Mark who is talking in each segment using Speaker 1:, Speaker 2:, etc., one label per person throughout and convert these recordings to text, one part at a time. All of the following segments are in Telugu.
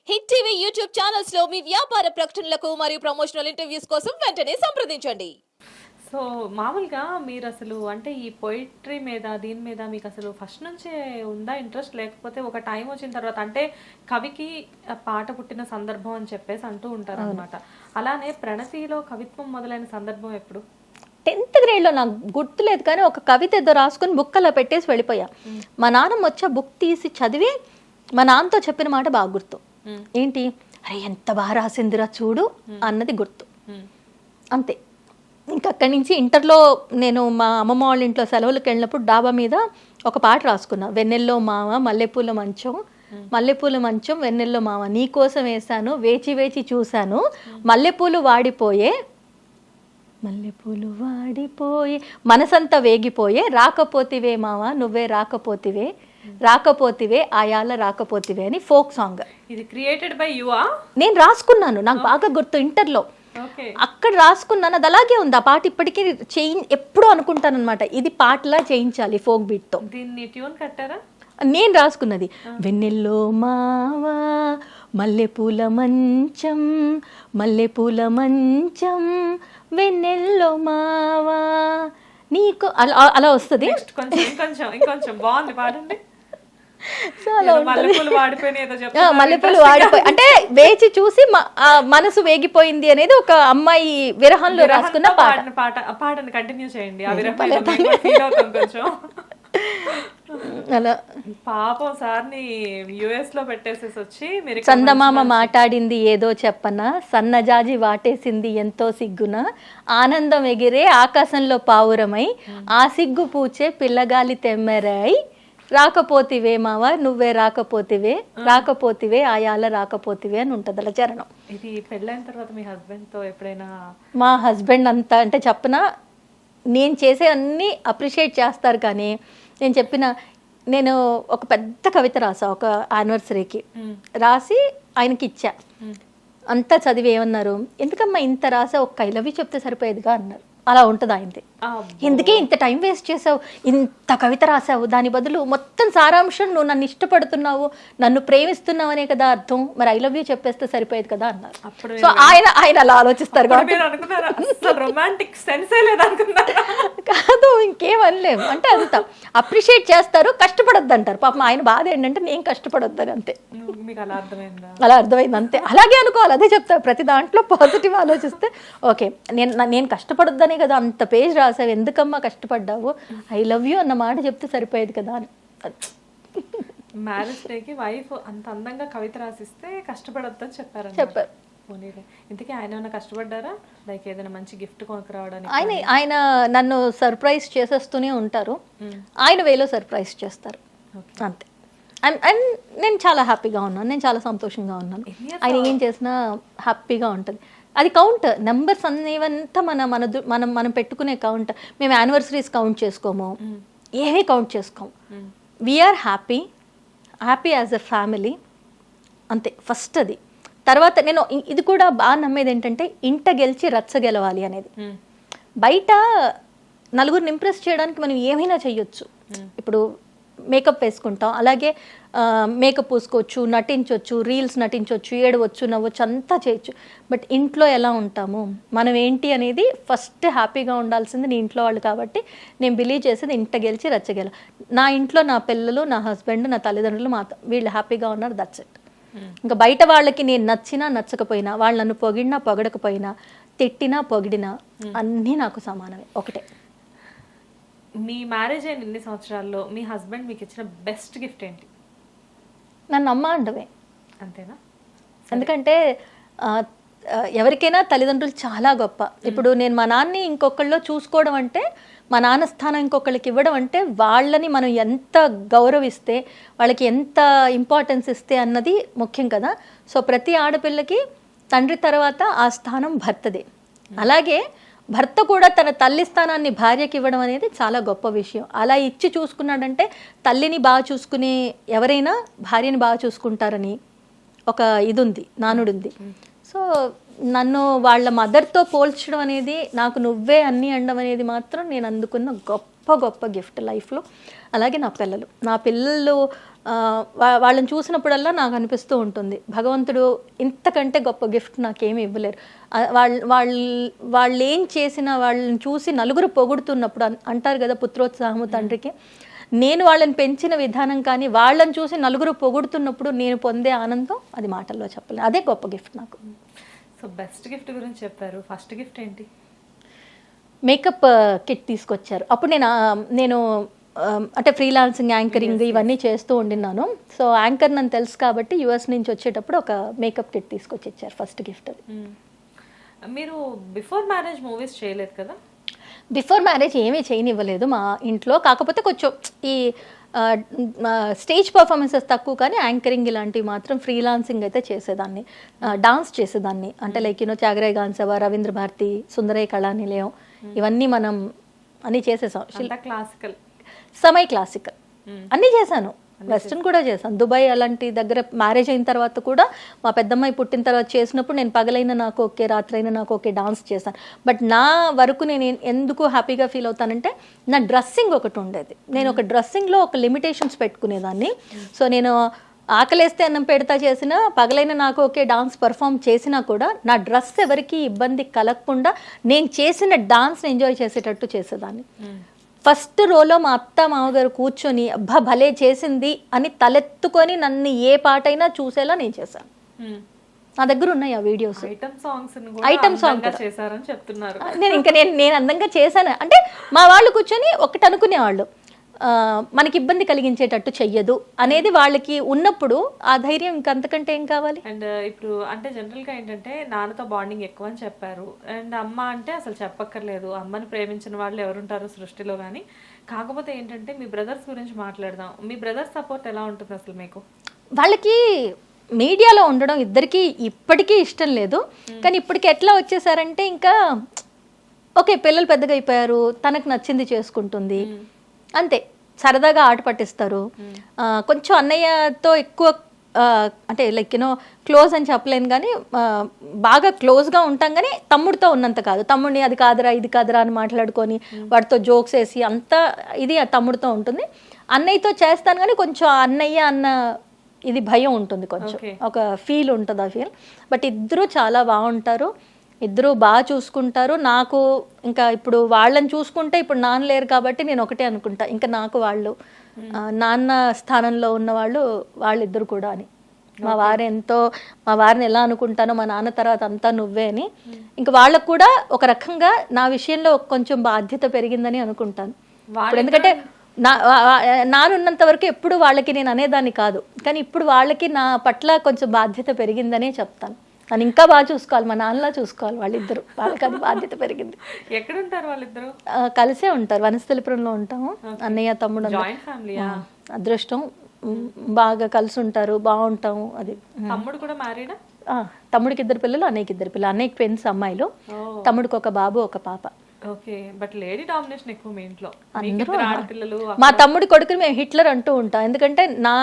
Speaker 1: హిట్ టీవీ యూట్యూబ్ ఛానల్స్ లో మీ వ్యాపార ప్రకటనలకు మరియు ప్రమోషనల్ ఇంటర్వ్యూస్ కోసం వెంటనే సంప్రదించండి.
Speaker 2: సో మామూలుగా మీరు అసలు అంటే ఈ పోయిటరీ మీద దీని మీద మీకు అసలు ఫస్ట్ నుంచే ఉందా ఇంట్రెస్ట్, లేకపోతే ఒక టైం వచ్చిన తర్వాత అంటే కవికి పాట పుట్టిన సందర్భం అని చెప్పేసి అంటూ ఉంటారు అనమాట. అలానే ప్రణతిలో కవిత్వం మొదలైన సందర్భం ఎప్పుడు?
Speaker 3: 10th గ్రేడ్లో నాకు గుర్తులేదు, కానీ ఒక కవిత ఏదో రాసుకుని బుక్ అలా పెట్టేసి వెళ్ళిపోయా. మా నాన్నమ్మ వచ్చి ఆ బుక్ తీసి చదివి మా నాన్నతో చెప్పిన మాట బాగా గుర్తు. ఏంటి, అరే ఎంత బాగా రాసిందిరా చూడు అన్నది గుర్తు. అంతే. ఇంకా అక్కడి నుంచి ఇంటర్లో నేను మా అమ్మమ్మ వాళ్ళ ఇంట్లో సెలవులకు వెళ్ళినప్పుడు డాబా మీద ఒక పాట రాసుకున్నా. వెన్నెల్లో మామ మల్లెపూల మంచం, మల్లెపూల మంచం వెన్నెల్లో మామ నీకోసం వేశాను, వేచి వేచి చూశాను, మల్లెపూలు వాడిపోయే మల్లెపూలు వాడిపోయే మనసంతా వేగిపోయే, రాకపోతివే మామ నువ్వే రాకపోతివే, రాకపోతివే ఆయాల రాకపోతివే అని ఫోక్ సాంగ్.
Speaker 2: ఇది క్రియేటెడ్ బై యువా?
Speaker 3: నేను రాసుకున్నాను, నాకు బాగా గుర్తు. ఇంటర్లో అక్కడ రాసుకున్నాను, అది అలాగే ఉంది. ఆ పాట ఇప్పటికీ ఎప్పుడూ అనుకుంటాను అనమాట, ఇది పాటలా చేయించాలి ఫోక్ బీట్తో.
Speaker 2: దీన్ని ట్యూన్ కట్టారా?
Speaker 3: నేను రాసుకున్నది. వెన్నెల్లో మావా మల్లెపూల మంచం, మల్లెపూల మంచం వెన్నెల్లో మావా నీకు అలా వస్తుంది.
Speaker 2: ఇంకొంచెం బాగుంది పాడండి.
Speaker 3: మల్లెపూలు వాడిపోయి అంటే వేచి చూసి మనసు వేగిపోయింది అనేది ఒక అమ్మాయి విరహంలో రాసుకున్న
Speaker 2: పాటను కంటిన్యూ చేయండి.
Speaker 3: అలా
Speaker 2: పాపం సార్ని యుఎస్ లో పెట్టేసేసి వచ్చి మీరు
Speaker 3: చందమామ మాట్లాడింది ఏదో చెప్పన, సన్నజాజి వాటేసింది ఎంతో సిగ్గున, ఆనందం ఎగిరే ఆకాశంలో పావురమై, ఆ సిగ్గు పూచే పిల్లగాలి తెమ్మెరై, రాకపోతివే మావ నువ్వే రాకపోతివే, రాకపోతివే ఆయాల రాకపోతివే అని ఉంటుంది అలా చరణం.
Speaker 2: ఇది పెళ్ళైన తర్వాత మీ హస్బెండ్ తో ఎప్పుడైనా?
Speaker 3: మా హస్బెండ్ అంతా అంటే చెప్పనా, నేను చేసే అన్నీ అప్రిషియేట్ చేస్తారు, కానీ నేను ఒక పెద్ద కవిత రాసా ఒక యానివర్సరీకి, రాసి ఆయనకి ఇచ్చా. అంతా చదివి ఏమన్నారు, ఎందుకమ్మా ఇంత రాసా, ఒక ఐ లవ్ యూ చెప్తే సరిపోయేదిగా అన్నారు. అలా ఉంటుంది ఆయనది. ఎందుకే ఇంత టైం వేస్ట్ చేసావు, ఇంత కవిత రాసావు, దాని బదులు మొత్తం సారాంశం నువ్వు నన్ను ఇష్టపడుతున్నావు, నన్ను ప్రేమిస్తున్నావు అనే కదా అర్థం, మరి ఐ లవ్ యూ చెప్పేస్తే సరిపోయేది కదా అన్నారు. సో ఆయన అలా ఆలోచిస్తారు కాదు, ఇంకేమనలేము. అంటే అంత అప్రిషియేట్ చేస్తారు, కష్టపడొద్దు అంటారు. పాపం ఆయన బాధ ఏంటంటే నేను కష్టపడొద్దని, అంతే. అలా అర్థమైంది అంతే. అలాగే అనుకోవాలి, అదే చెప్తారు ప్రతి దాంట్లో పాజిటివ్ ఆలోచిస్తే. ఓకే, నేను కష్టపడొద్దనే కదా అంత పేజ్ రాసావు, ఎందుకమ్మా కష్టపడ్డావు, ఐ లవ్ యూ అన్న మాట చెప్తే సరిపోయేది కదా అని.
Speaker 2: మ్యారేజ్ డేకి వైఫ్ అంత అందంగా కవిత రాసిస్తే కష్టపడొద్దని చెప్పారు. ఇంతకీ ఆయన ఏమైనా కష్టపడ్డారా? లైక్ ఏదైనా మంచి గిఫ్ట్ కొనుక్కు రావడానికి?
Speaker 3: ఆయన నన్ను సర్ప్రైజ్ చేసేస్తూనే ఉంటారు, ఆయన వేలో సర్ప్రైజ్ చేస్తారు, అంతే. అండ్ నేను చాలా హ్యాపీగా ఉన్నాను, నేను చాలా సంతోషంగా ఉన్నాను. ఆయన ఏం చేసినా హ్యాపీగా ఉంటుంది. అది కౌంట్ నెంబర్స్ అనేవంతా మనం పెట్టుకునే కౌంట్. మేము యానివర్సరీస్ కౌంట్ చేసుకోము, ఏమీ కౌంట్ చేసుకోము. We are happy as a family, అంతే ఫస్ట్. అది తర్వాత నేను ఇది కూడా బాగా నమ్మేది ఏంటంటే, ఇంట గెలిచి రచ్చ గెలవాలి అనేది. బయట నలుగురిని ఇంప్రెస్ చేయడానికి మనం ఏమైనా చెయ్యొచ్చు. ఇప్పుడు మేకప్ వేసుకుంటాం, అలాగే మేకప్ పూసుకోవచ్చు, నటించవచ్చు, రీల్స్ నటించవచ్చు, ఏడవచ్చు, నవ్వచ్చు, అంతా చేయొచ్చు. బట్ ఇంట్లో ఎలా ఉంటాము, మనం ఏంటి అనేది ఫస్ట్ హ్యాపీగా ఉండాల్సింది నీ ఇంట్లో వాళ్ళు. కాబట్టి నేను బిలీవ్ చేసేది ఇంట గెలిచి రచ్చగెల. నా ఇంట్లో నా పిల్లలు, నా హస్బెండ్, నా తల్లిదండ్రులు, వీళ్ళు హ్యాపీగా ఉన్నారు, దట్స్ ఇట్. ఇంకా బయట వాళ్ళకి నేను నచ్చినా నచ్చకపోయినా, వాళ్ళు నన్ను పొగిడినా పొగడకపోయినా, తిట్టినా పొగిడినా అన్నీ నాకు సమానమే, ఒకటే.
Speaker 2: మీ మ్యారేజ్ అయిన ఎన్ని సంవత్సరాల్లో మీ హస్బెండ్ మీకు ఇచ్చిన బెస్ట్ గిఫ్ట్ ఏంటి?
Speaker 3: నన్ను అమ్మ అండవే.
Speaker 2: అంతేనా?
Speaker 3: ఎందుకంటే ఎవరికైనా తల్లిదండ్రులు చాలా గొప్ప. ఇప్పుడు నేను మా నాన్నని ఇంకొకళ్ళలో చూసుకోవడం అంటే, మా నాన్న స్థానం ఇంకొకళ్ళకి ఇవ్వడం అంటే, వాళ్ళని మనం ఎంత గౌరవిస్తే, వాళ్ళకి ఎంత ఇంపార్టెన్స్ ఇస్తే అన్నది ముఖ్యం కదా. సో ప్రతి ఆడపిల్లకి తండ్రి తర్వాత ఆ స్థానం భర్తదే. అలాగే భర్త కూడా తన తల్లి స్థానాన్ని భార్యకి ఇవ్వడం అనేది చాలా గొప్ప విషయం. అలా ఇచ్చి చూసుకున్నాడంటే, తల్లిని బాగా చూసుకునే ఎవరైనా భార్యని బాగా చూసుకుంటారని ఒక ఇది ఉంది, నానుడు ఉంది. సో నన్ను వాళ్ళ మదర్తో పోల్చడం అనేది, నాకు నువ్వే అన్నీ అనడం అనేది మాత్రం నేను అందుకున్న గొప్ప గిఫ్ట్ లైఫ్లో. అలాగే నా పిల్లలు వాళ్ళని చూసినప్పుడల్లా నాకు అనిపిస్తూ ఉంటుంది భగవంతుడు ఇంతకంటే గొప్ప గిఫ్ట్ నాకేమీ ఇవ్వలేరు. వాళ్ళు ఏం చేసినా వాళ్ళని చూసి నలుగురు పొగుడుతున్నప్పుడు అంటారు కదా పుత్రోత్సాహము తండ్రికి, నేను వాళ్ళని పెంచిన విధానం కానీ వాళ్ళని చూసి నలుగురు పొగుడుతున్నప్పుడు నేను పొందే ఆనందం అది మాటల్లో చెప్పలేదు. అదే గొప్ప గిఫ్ట్ నాకు.
Speaker 2: సో బెస్ట్ గిఫ్ట్ గురించి చెప్పారు, ఫస్ట్ గిఫ్ట్ ఏంటి?
Speaker 3: మేకప్ కిట్ తీసుకొచ్చారు. అప్పుడు నేను అంటే ఫ్రీలాన్సింగ్, యాంకరింగ్ ఇవన్నీ చేస్తూ ఉండినాను. సో యాంకర్ నన్ను తెలుసు కాబట్టి యుఎస్ నుంచి వచ్చేటప్పుడు ఒక మేకప్ కిట్ తీసుకొచ్చి ఇచ్చారు ఫస్ట్ గిఫ్ట్. అది
Speaker 2: మీరు బిఫోర్ మ్యారేజ్ మూవీస్ చేయలేదు కదా?
Speaker 3: బిఫోర్ మ్యారేజ్ ఏమీ చేయనివ్వలేదు మా ఇంట్లో. కాకపోతే కొంచెం ఈ స్టేజ్ పర్ఫార్మెన్సెస్ తక్కువ, కానీ యాంకరింగ్ ఇలాంటివి మాత్రం ఫ్రీలాన్సింగ్ అయితే చేసేదాన్ని. డాన్స్ చేసేదాన్ని, అంటే లైక్ త్యాగరాయ గాన సభ, రవీంద్ర భారతి, సుందరయ్య కళానిలయం ఇవన్నీ మనం అన్నీ చేసేసాం.
Speaker 2: క్లాసికల్,
Speaker 3: సమయ్ క్లాసికల్ అన్నీ చేశాను. వెస్ట్రన్ కూడా చేశాను. దుబాయ్ అలాంటి దగ్గర మ్యారేజ్ అయిన తర్వాత కూడా మా పెద్దమ్మాయి పుట్టిన తర్వాత చేసినప్పుడు నేను పగలైనా నాకు ఓకే, రాత్రైనా నాకు ఓకే డాన్స్ చేశాను. బట్ నా వరకు నేను ఎందుకు హ్యాపీగా ఫీల్ అవుతానంటే నా డ్రెస్సింగ్ ఒకటి ఉండేది. నేను ఒక డ్రెస్సింగ్లో ఒక లిమిటేషన్స్ పెట్టుకునేదాన్ని. సో నేను ఆకలేస్తే అన్నం పెడతా చేసినా, పగలైనా నాకు ఓకే డాన్స్ పర్ఫామ్ చేసినా కూడా నా డ్రెస్ ఎవరికి ఇబ్బంది కలగకుండా నేను చేసిన డాన్స్ని ఎంజాయ్ చేసేటట్టు చేసేదాన్ని. ఫస్ట్ రోలో మా అత్త మామగారు కూర్చొని అబ్బా భలే చేసింది అని తలెత్తుకొని నన్ను ఏ పాటైనా చూసేలా నేను చేశాను. నా దగ్గర ఉన్నాయి ఆ వీడియోస్. ఐటమ్ సాంగ్
Speaker 2: చేశారని చెప్తున్నారు.
Speaker 3: నేను అందంగా చేశాను అంటే మా వాళ్ళు కూర్చొని ఒకటి అనుకునేవాళ్ళు, మనకి ఇబ్బంది కలిగించేటట్టు చెయ్యదు అనేది వాళ్ళకి ఉన్నప్పుడు ఆ ధైర్యం ఇంకంతకంటే ఏం కావాలి.
Speaker 2: అండ్ ఇప్పుడు అంటే జనరల్గా ఏంటంటే నాన్నతో బాండింగ్ ఎక్కువ అని చెప్పారు. అండ్ అమ్మ అంటే అసలు చెప్పక్కర్లేదు, అమ్మని ప్రేమించిన వాళ్ళు ఎవరుంటారు సృష్టిలో. కానీ కాకపోతే ఏంటంటే మీ బ్రదర్స్ గురించి మాట్లాడదాం. మీ బ్రదర్స్ సపోర్ట్ ఎలా ఉంటుంది అసలు మీకు?
Speaker 3: వాళ్ళకి మీడియాలో ఉండడం ఇద్దరికి ఇప్పటికీ ఇష్టం లేదు. కానీ ఇప్పటికి ఎట్లా వచ్చేసారంటే ఇంకా ఓకే పిల్లలు పెద్దగా అయిపోయారు, తనకు నచ్చింది చేసుకుంటుంది అంతే, సరదాగా ఆట పట్టిస్తారు. కొంచెం అన్నయ్యతో ఎక్కువ అంటే లైక్ క్లోజ్ అని చెప్పలేను, కానీ బాగా క్లోజ్గా ఉంటాం. కానీ తమ్ముడితో ఉన్నంత కాదు. తమ్ముడిని అది కాదురా ఇది కాదురా అని మాట్లాడుకొని వాడితో జోక్స్ వేసి అంతా ఇది తమ్ముడితో ఉంటుంది. అన్నయ్యతో చేస్తాను కానీ కొంచెం అన్నయ్య అన్న ఇది భయం ఉంటుంది, కొంచెం ఒక ఫీల్ ఉంటుంది ఆ ఫీల్. బట్ ఇద్దరూ చాలా బాగుంటారు, ఇద్దరు బాగా చూసుకుంటారు. నాకు ఇంకా ఇప్పుడు వాళ్ళని చూసుకుంటే ఇప్పుడు నాన్న లేరు కాబట్టి నేను ఒకటే అనుకుంటా, ఇంకా నాకు వాళ్ళు నాన్న స్థానంలో ఉన్న వాళ్ళిద్దరు కూడా అని. మా వారిని ఎలా అనుకుంటానో మా నాన్న తర్వాత అంతా నువ్వే అని. ఇంకా వాళ్ళకు కూడా ఒక రకంగా నా విషయంలో కొంచెం బాధ్యత పెరిగిందని అనుకుంటాను. ఎందుకంటే నానున్నంత వరకు ఎప్పుడు వాళ్ళకి నేను అనేదాన్ని కాదు, కానీ ఇప్పుడు వాళ్ళకి నా పట్ల కొంచెం బాధ్యత పెరిగిందనే చెప్తాను. నన్ను ఇంకా బాగా చూసుకోవాలి, మా నాన్నలా చూసుకోవాలి వాళ్ళిద్దరు, వాళ్ళకి అది బాధ్యత పెరిగింది.
Speaker 2: ఎక్కడ ఉంటారు వాళ్ళిద్దరు?
Speaker 3: కలిసే ఉంటారు, వనస్థలిపురంలో ఉంటాము. అన్నయ్య తమ్ముడు, అదృష్టం, బాగా కలిసి ఉంటారు, బాగుంటాము. అది
Speaker 2: తమ్ముడు కూడా మ్యారీడా?
Speaker 3: తమ్ముడికి 2 పిల్లలు, అన్నయ్యకి 2 పిల్లలు. అన్నయ్యకి ట్విన్స్ అమ్మాయిలు, తమ్ముడికి ఒక బాబు ఒక పాప.
Speaker 2: ఓకే, బట్ లేడీ డామినేషన్ ఎక్కువ మీ ఇంట్లో.
Speaker 3: మా తమ్ముడి కొడుకుని మేము హిట్లర్ అంటూ ఉంటాం. ఎందుకంటే నా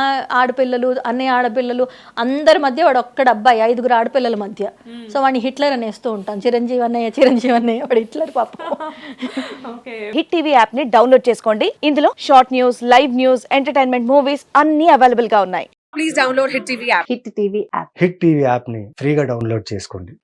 Speaker 3: ఆడపిల్లలు, అన్నయ్య ఆడపిల్లలు అందరి మధ్య వాడు ఒక్కడ అబ్బాయి, 5 ఆడపిల్లల మధ్య. సో వాడిని హిట్లర్ అనేస్తూ ఉంటాం. చిరంజీవి అన్నయ్య వాడు హిట్లర్ పాప.
Speaker 4: హిట్ టీవీ యాప్ ని డౌన్లోడ్ చేసుకోండి. ఇందులో short news, live news, entertainment movies అన్ని అవైలబుల్ గా ఉన్నాయి. Please download hit TV app.
Speaker 5: Hit TV app ని ఫ్రీగా డౌన్లోడ్ చేసుకోండి.